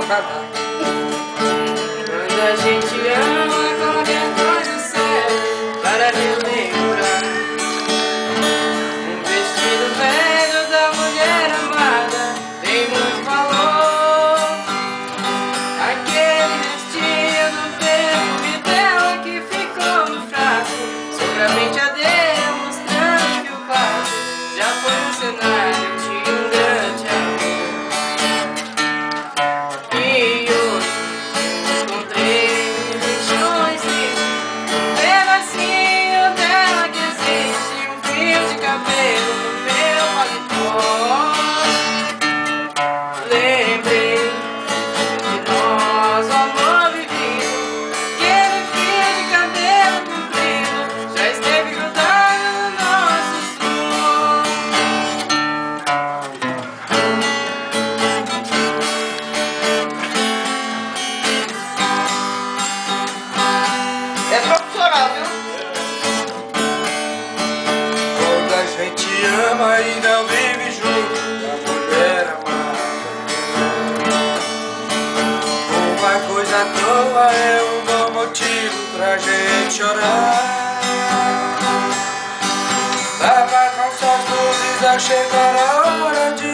Quando a gente ama, qualquer coisa serve para relembrar. Um vestido velho da mulher amada tem muito valor. Aquele vestido, perfume dela que ficou no frasco, sobre a penteadeira mostrando que o quarto já foi um cenário de um grande amor. E hoje encontrei milhões de pedacinho dela que existe, um fio de cabelo no meu paletó. Lembrei de nós, o amor vivido, aquele fio de cabelo comprido já esteve grudado no nosso suor. É profissional, viu? Quando a gente ama e não vive junto da mulher amada, uma coisa à toa é um bom motivo pra gente chorar. Apagar suas luzes a chegar a hora de